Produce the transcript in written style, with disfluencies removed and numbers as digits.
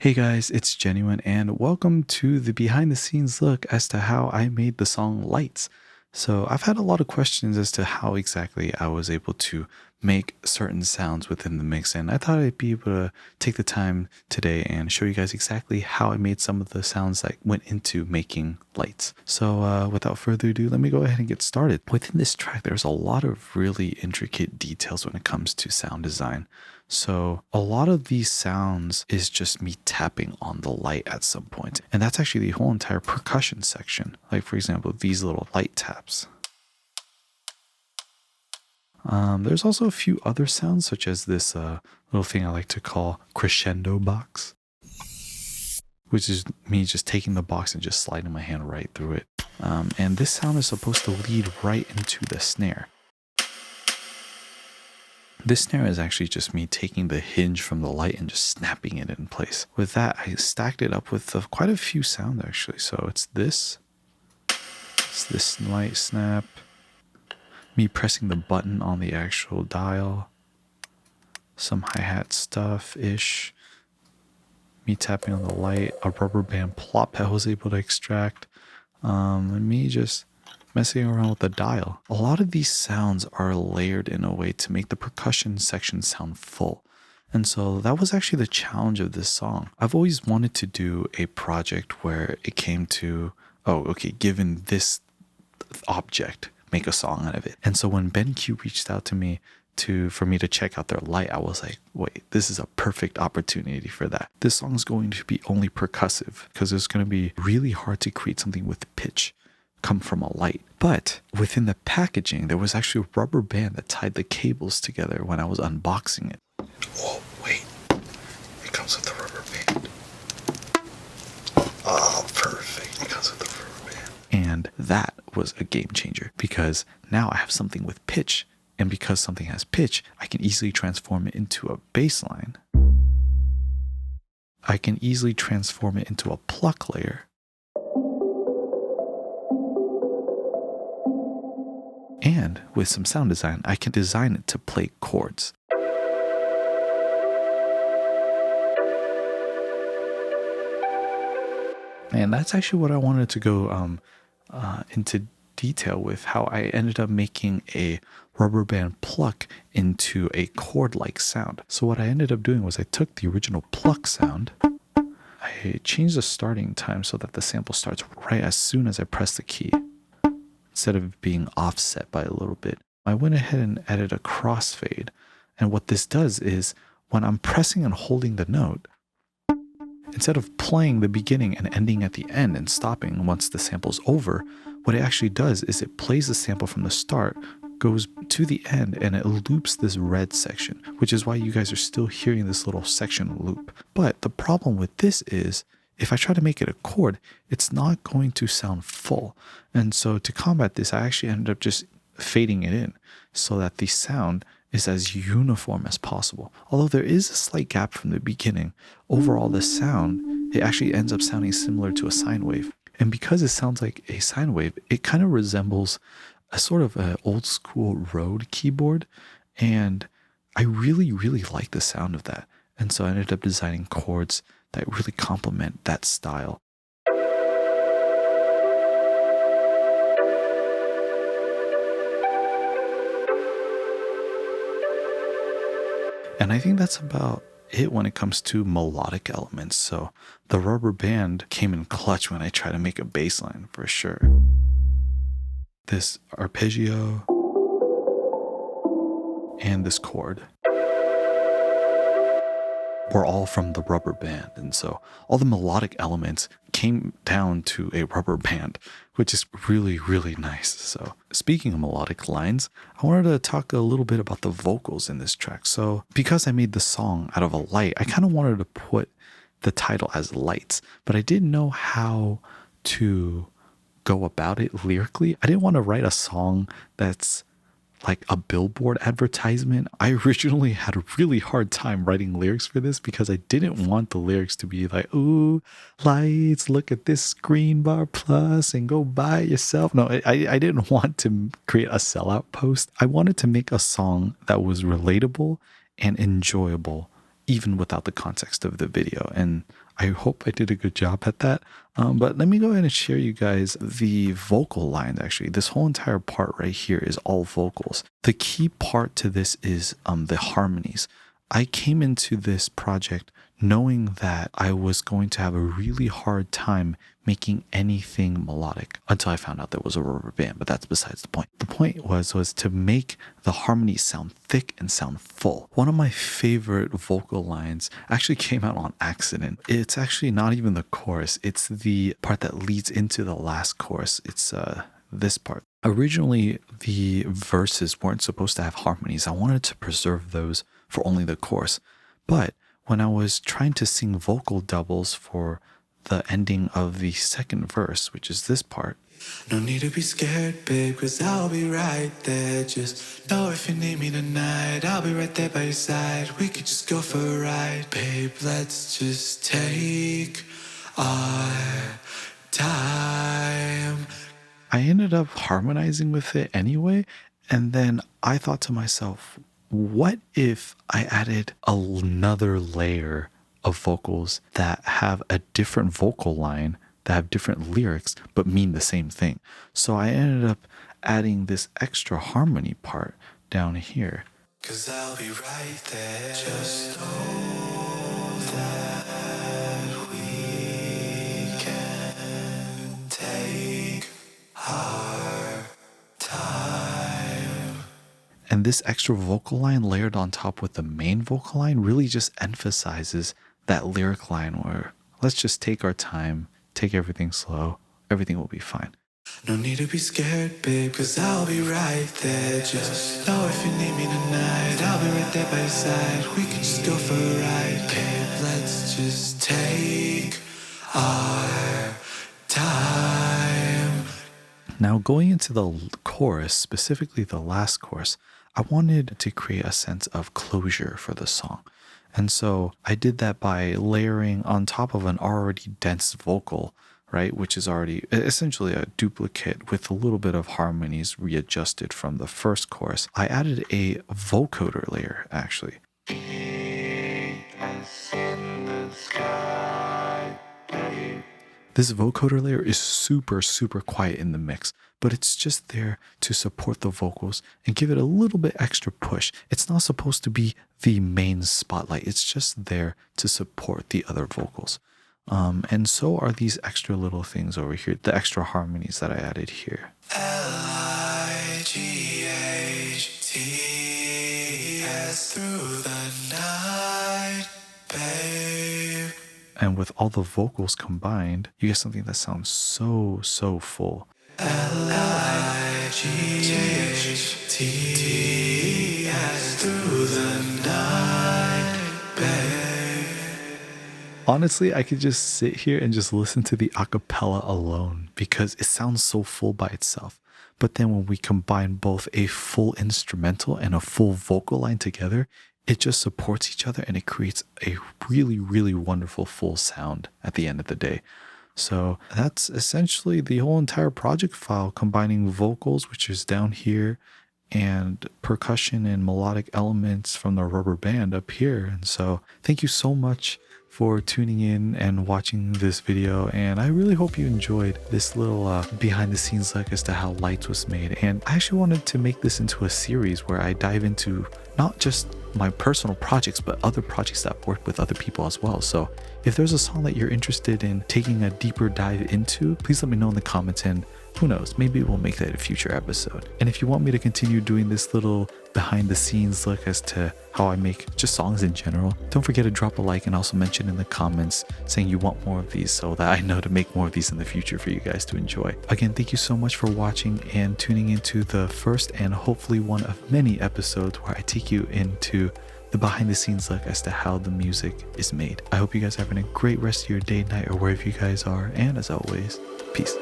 Hey guys, it's Genuine, and welcome to the behind the scenes look as to how I made the song Lights. So, I've had a lot of questions as to how exactly I was able to make certain sounds within the mix, and I thought I'd be able to take the time today and show you guys exactly how I made some of the sounds that went into making Lights. So, without further ado, let me go ahead and get started. Within this track, there's a lot of really intricate details when it comes to sound design. So a lot of these sounds is just me tapping on the light at some point. And that's actually the whole entire percussion section. Like for example, these little light taps. There's also a few other sounds such as this little thing I like to call crescendo box, which is me just taking the box and just sliding my hand right through it. And this sound is supposed to lead right into the snare. This snare is actually just me taking the hinge from the light and just snapping it in place. With that, I stacked it up with quite a few sounds actually. So it's this light snap, me pressing the button on the actual dial, some hi-hat stuff-ish, me tapping on the light, a rubber band plop that I was able to extract, and me just messing around with the dial. A lot of these sounds are layered in a way to make the percussion section sound full. And so that was actually the challenge of this song. I've always wanted to do a project where it came to, given this object, make a song out of it. And so when BenQ reached out to me for me to check out their light, I was like, wait, this is a perfect opportunity for that. This song's going to be only percussive because it's going to be really hard to create something with pitch come from a light. But within the packaging, there was actually a rubber band that tied the cables together when I was unboxing it. Oh, wait. It comes with the rubber band. Oh, perfect. It comes with the rubber band. And that was a game changer because now I have something with pitch. And because something has pitch, I can easily transform it into a bass line. I can easily transform it into a pluck layer. And with some sound design, I can design it to play chords. And that's actually what I wanted to go into detail with, how I ended up making a rubber band pluck into a chord-like sound. So what I ended up doing was I took the original pluck sound, I changed the starting time so that the sample starts right as soon as I press the key, instead of being offset by a little bit. I went ahead and added a crossfade. And what this does is when I'm pressing and holding the note, instead of playing the beginning and ending at the end and stopping once the sample's over, what it actually does is it plays the sample from the start, goes to the end, and it loops this red section, which is why you guys are still hearing this little section loop. But the problem with this is, if I try to make it a chord, it's not going to sound full. And so to combat this, I actually ended up just fading it in so that the sound is as uniform as possible. Although there is a slight gap from the beginning, overall the sound, it actually ends up sounding similar to a sine wave. And because it sounds like a sine wave, it kind of resembles a sort of an old school Rode keyboard. And I really, really like the sound of that. And so I ended up designing chords that really complement that style. And I think that's about it when it comes to melodic elements. So the rubber band came in clutch when I try to make a bass line for sure. This arpeggio and this chord were all from the rubber band. And so all the melodic elements came down to a rubber band, which is really, really nice. So speaking of melodic lines, I wanted to talk a little bit about the vocals in this track. So because I made the song out of a light, I kind of wanted to put the title as Lights, but I didn't know how to go about it lyrically. I didn't want to write a song that's like a billboard advertisement. I originally had a really hard time writing lyrics for this because I didn't want the lyrics to be like, ooh, lights, look at this green bar plus and go buy it yourself. No, I didn't want to create a sellout post. I wanted to make a song that was relatable and enjoyable even without the context of the video. And I hope I did a good job at that. But let me go ahead and share you guys the vocal lines. Actually, this whole entire part right here is all vocals. The key part to this is the harmonies. I came into this project knowing that I was going to have a really hard time making anything melodic until I found out there was a rubber band, but that's besides the point. The point was to make the harmonies sound thick and sound full. One of my favorite vocal lines actually came out on accident. It's actually not even the chorus. It's the part that leads into the last chorus. It's this part. Originally, the verses weren't supposed to have harmonies. I wanted to preserve those for only the chorus. But when I was trying to sing vocal doubles for the ending of the second verse, which is this part. No need to be scared, babe, cause I'll be right there. Just know if you need me tonight, I'll be right there by your side. We could just go for a ride, babe, let's just take our time. I ended up harmonizing with it anyway, and then I thought to myself, what if I added another layer of vocals that have a different vocal line, that have different lyrics, but mean the same thing? So I ended up adding this extra harmony part down here. 'Cause I'll be right there, just know that we can take our time. And this extra vocal line layered on top with the main vocal line really just emphasizes that lyric line where let's just take our time, take everything slow, everything will be fine. No need to be scared, babe, cause I'll be right there. Just know if you need me tonight, I'll be right there by your side. We could just go for a ride, babe, let's just take our time. Now going into the chorus, specifically the last chorus, I wanted to create a sense of closure for the song. And so I did that by layering on top of an already dense vocal, right, which is already essentially a duplicate with a little bit of harmonies readjusted from the first chorus. I added a vocoder layer, actually. This vocoder layer is super, super quiet in the mix, but it's just there to support the vocals and give it a little bit extra push. It's not supposed to be the main spotlight. It's just there to support the other vocals. And so are these extra little things over here, the extra harmonies that I added here. Lights through the night, babe. And with all the vocals combined, you get something that sounds so, so full. Lights through the night, babe. Honestly, I could just sit here and just listen to the acapella alone because it sounds so full by itself. But then when we combine both a full instrumental and a full vocal line together, it just supports each other and it creates a really, really wonderful full sound at the end of the day. So that's essentially the whole entire project file, combining vocals, which is down here, and percussion and melodic elements from the rubber band up here. And so thank you so much for tuning in and watching this video, and I really hope you enjoyed this little behind the scenes look as to how Lights was made. And I actually wanted to make this into a series where I dive into not just my personal projects but other projects that I've worked with other people as well. So if there's a song that you're interested in taking a deeper dive into, please let me know in the comments, and who knows, maybe we'll make that a future episode. And if you want me to continue doing this little behind the scenes look as to how I make just songs in general, don't forget to drop a like and also mention in the comments saying you want more of these so that I know to make more of these in the future for you guys to enjoy. Again, thank you so much for watching and tuning into the first and hopefully one of many episodes where I take you into the behind the scenes look as to how the music is made. I hope you guys are having a great rest of your day, night, or wherever you guys are, and as always, peace.